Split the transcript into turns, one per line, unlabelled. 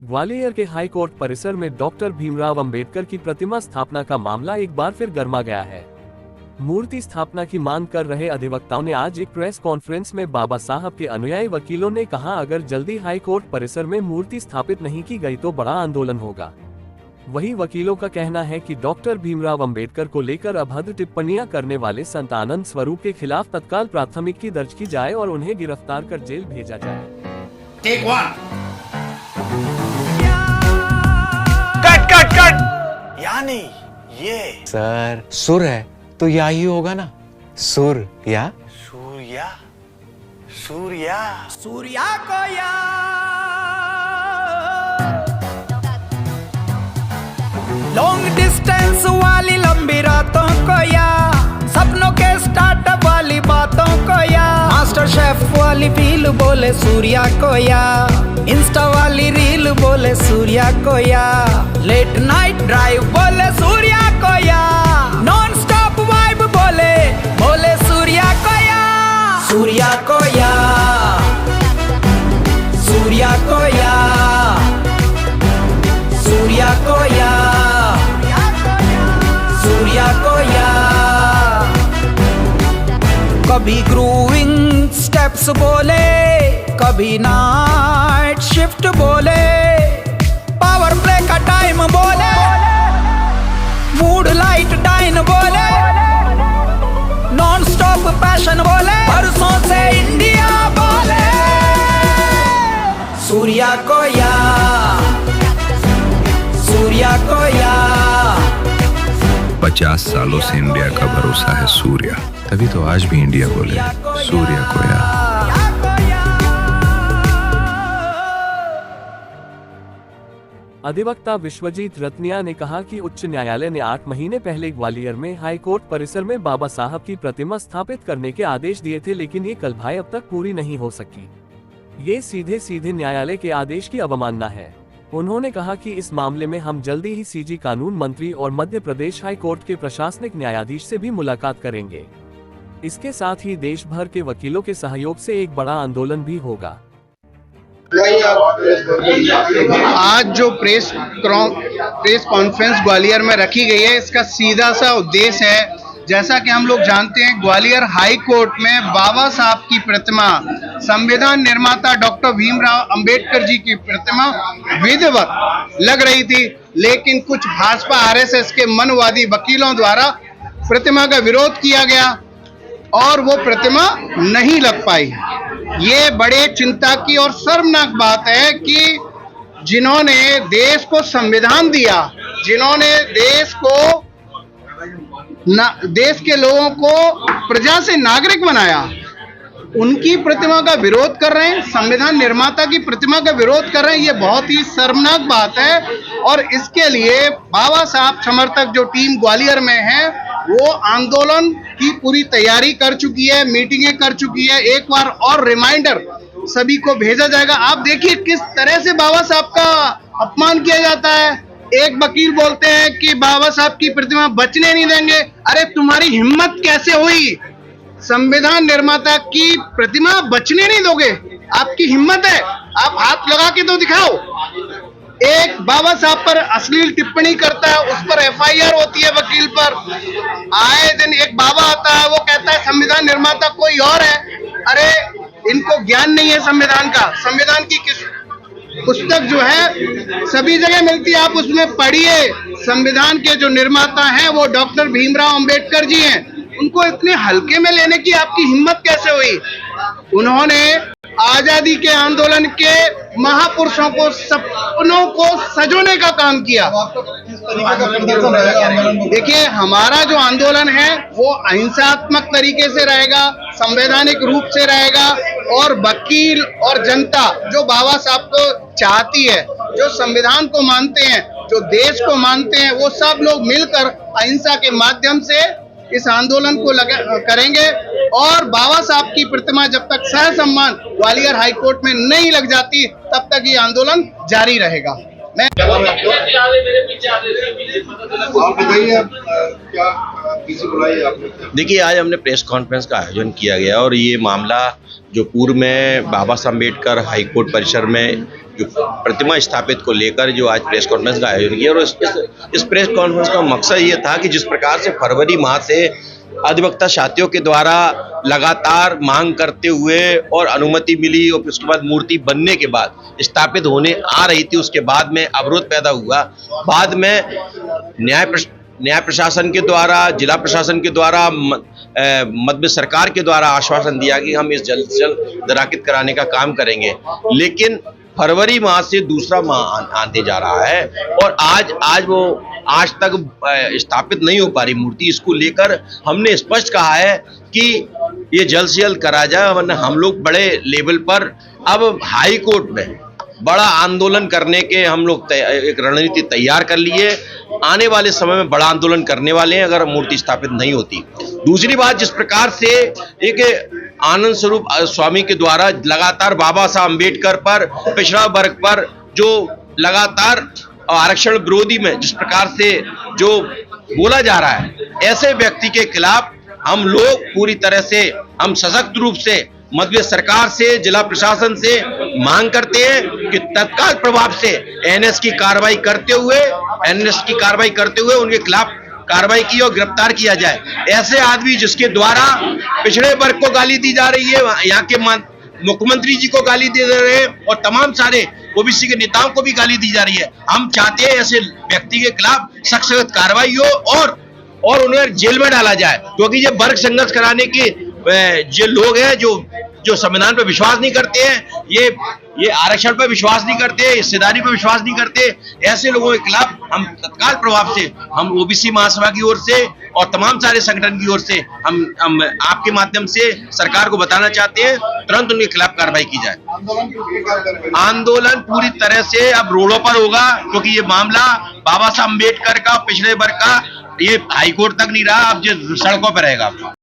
ग्वालियर के high court परिसर में डॉक्टर भीमराव अंबेडकर की प्रतिमा स्थापना का मामला एक बार फिर गर्मा गया है। मूर्ति स्थापना की मांग कर रहे अधिवक्ताओं ने आज एक प्रेस कॉन्फ्रेंस में बाबा साहब के अनुयायी वकीलों ने कहा, अगर जल्दी हाई कोर्ट परिसर में मूर्ति स्थापित नहीं की गई तो बड़ा आंदोलन होगा। वहीं वकीलों का कहना है कि डॉक्टर भीमराव अंबेडकर को लेकर अभद्र टिप्पणियां करने वाले संत आनंद स्वरूप के खिलाफ तत्काल प्राथमिकी दर्ज की जाए और उन्हें गिरफ्तार कर जेल भेजा जाए।
Take one. Cut cut cut. यानी ये
सर सुर है तो या ही होगा ना, सुर या
सूर्या सूर्या सूर्या को या लॉन्ग डिस्टेंस वाली लंबी रातों को या सपनों के स्टार्टअप वाली बातों को या मास्टर शेफ वाली फील बोले सूर्या को या इंस्टा वाली रील बोले सूर्या को या लेट नाइट ड्राइव बोले सूर्या को या नॉन स्टॉप वाइब बोले बोले सूर्या को या सूर्या को या सूर्या को या सूर्या को या सूर्या को या कभी ग्रूविंग स्टेप्स बोले, कभी नाइट शिफ्ट बोले, पावर प्ले का टाइम बोले, मूड लाइट डाइन बोले, नॉन स्टॉप पैशन बोले, बरसों से इंडिया बोले सूर्या को या सूर्या को या
50 सालों से इंडिया का भरोसा है सूर्या, तभी तो आज भी इंडिया बोले सूर्या को या।
अधिवक्ता विश्वजीत रतनिया ने कहा कि उच्च न्यायालय ने 8 महीने पहले ग्वालियर में हाई कोर्ट परिसर में बाबा साहब की प्रतिमा स्थापित करने के आदेश दिए थे, लेकिन ये कलभाएं अब तक पूरी नहीं हो सकी। ये सीधे सीधे न्यायालय के आदेश की अवमानना है। उन्होंने कहा कि इस मामले में हम जल्दी ही सीजी कानून मंत्री और मध्य प्रदेश हाई कोर्ट के प्रशासनिक न्यायाधीश से भी मुलाकात करेंगे। इसके साथ ही देश भर के वकीलों के सहयोग से एक बड़ा आंदोलन भी होगा।
आज जो प्रेस कॉन्फ्रेंस ग्वालियर में रखी गई है, इसका सीधा सा उद्देश्य है, जैसा कि हम लोग जानते हैं, ग्वालियर हाई कोर्ट में बाबा साहब की प्रतिमा, संविधान निर्माता डॉक्टर भीमराव अंबेडकर जी की प्रतिमा विधिवत लग रही थी, लेकिन कुछ भाजपा आरएसएस के मनवादी वकीलों द्वारा प्रतिमा का विरोध किया गया और वो प्रतिमा नहीं लग पाई। ये बड़े चिंता की और शर्मनाक बात है कि जिन्होंने देश को संविधान दिया, जिन्होंने देश के लोगों को प्रजा से नागरिक बनाया, उनकी प्रतिमा का विरोध कर रहे हैं, संविधान निर्माता की प्रतिमा का विरोध कर रहे हैं। ये बहुत ही शर्मनाक बात है और इसके लिए बाबा साहब समर्थक जो टीम ग्वालियर में है वो आंदोलन की पूरी तैयारी कर चुकी है, मीटिंगें कर चुकी है। एक बार और रिमाइंडर सभी को भेजा जाएगा। आप देखिए किस तरह से बाबा साहब का अपमान किया जाता है। एक वकील बोलते हैं कि बाबा साहब की प्रतिमा बचने नहीं देंगे। अरे तुम्हारी हिम्मत कैसे हुई, संविधान निर्माता की प्रतिमा बचने नहीं दोगे? आपकी हिम्मत है, आप हाथ लगा के तो दिखाओ। एक बाबा साहब पर अश्लील टिप्पणी करता है, उस पर एफआईआर होती है वकील पर। आए दिन एक बाबा आता है, वो कहता है संविधान निर्माता कोई और है। अरे इनको ज्ञान नहीं है संविधान का। संविधान की किस पुस्तक जो है सभी जगह मिलती है, आप उसमें पढ़िए। संविधान के जो निर्माता हैं वो डॉक्टर भीमराव अंबेडकर जी हैं। उनको इतने हल्के में लेने की आपकी हिम्मत कैसे हुई? उन्होंने आजादी के आंदोलन के महापुरुषों को, सपनों को सजोने का काम किया। देखिए हमारा जो आंदोलन है वो अहिंसात्मक तरीके से रहेगा, संवैधानिक रूप से रहेगा और वकील और जनता जो बाबा साहब को चाहती है, जो संविधान को मानते हैं, जो देश को मानते हैं, वो सब लोग मिलकर अहिंसा के माध्यम से इस आंदोलन को करेंगे और बाबा साहब की प्रतिमा जब तक सह सम्मान ग्वालियर हाई कोर्ट में नहीं लग जाती तब तक ये आंदोलन जारी रहेगा। मैं
देखिए, आज हमने प्रेस कॉन्फ्रेंस का आयोजन किया गया और ये मामला जो पूर्व में बाबा साहब अम्बेडकर हाई कोर्ट परिसर में जो प्रतिमा स्थापित को लेकर जो आज प्रेस कॉन्फ्रेंस का आयोजन किया। और इस प्रेस कॉन्फ्रेंस का मकसद ये था कि जिस प्रकार से फरवरी माह से अधिवक्ता साथियों के द्वारा लगातार मांग करते हुए और अनुमति मिली और उसके बाद मूर्ति बनने के बाद स्थापित होने आ रही थी, उसके बाद में अवरोध पैदा हुआ। बाद में न्याय प्रशासन के द्वारा, जिला प्रशासन के द्वारा, मध्य सरकार के द्वारा आश्वासन दिया कि हम इस जल्द से जल्द दराकित कराने का काम करेंगे। लेकिन फरवरी माह से दूसरा माह आने जा रहा है और आज तक स्थापित नहीं हो पा रही मूर्ति। इसको लेकर हमने स्पष्ट कहा है कि ये जल्द से जल्द करा जाए, वरना हम लोग बड़े लेवल पर अब हाई कोर्ट में बड़ा आंदोलन करने के हम लोग एक रणनीति तैयार कर लिए। आने वाले समय में बड़ा आंदोलन करने वाले हैं अगर मूर्ति स्थापित नहीं होती। दूसरी बात, जिस प्रकार से एक आनंद स्वरूप स्वामी के द्वारा लगातार बाबा साहब अम्बेडकर पर, पिछड़ा वर्ग पर जो लगातार आरक्षण विरोधी में जिस प्रकार से जो बोला जा रहा है, ऐसे व्यक्ति के खिलाफ हम लोग पूरी तरह से हम सशक्त रूप से मध्य सरकार से, जिला प्रशासन से मांग करते हैं कि तत्काल प्रभाव से एनएस की कार्रवाई करते हुए उनके खिलाफ कार्रवाई की और गिरफ्तार किया जाए। ऐसे आदमी जिसके द्वारा पिछड़े वर्ग को गाली दी जा रही है, यहाँ के मुख्यमंत्री जी को गाली दे रहे हैं और तमाम सारे ओबीसी के नेताओं को भी गाली दी जा रही है। हम चाहते हैं ऐसे व्यक्ति के खिलाफ सख्त कार्रवाई हो और उन्हें जेल में डाला जाए, क्योंकि ये वर्ग संघर्ष कराने के जो लोग हैं जो संविधान पर विश्वास नहीं करते हैं, ये आरक्षण पर विश्वास नहीं करते, हिस्सेदारी पर विश्वास नहीं करते, ऐसे लोगों के खिलाफ हम तत्काल प्रभाव से हम ओबीसी महासभा की ओर से और तमाम सारे संगठन की ओर से हम आपके माध्यम से सरकार को बताना चाहते हैं तुरंत उनके खिलाफ कार्रवाई की जाए। आंदोलन पूरी तरह से अब रोडों पर होगा, क्योंकि ये मामला बाबा साहब अम्बेडकर का, पिछड़े वर्ग का, ये हाईकोर्ट तक नहीं रहा, अब ये सड़कों पर रहेगा।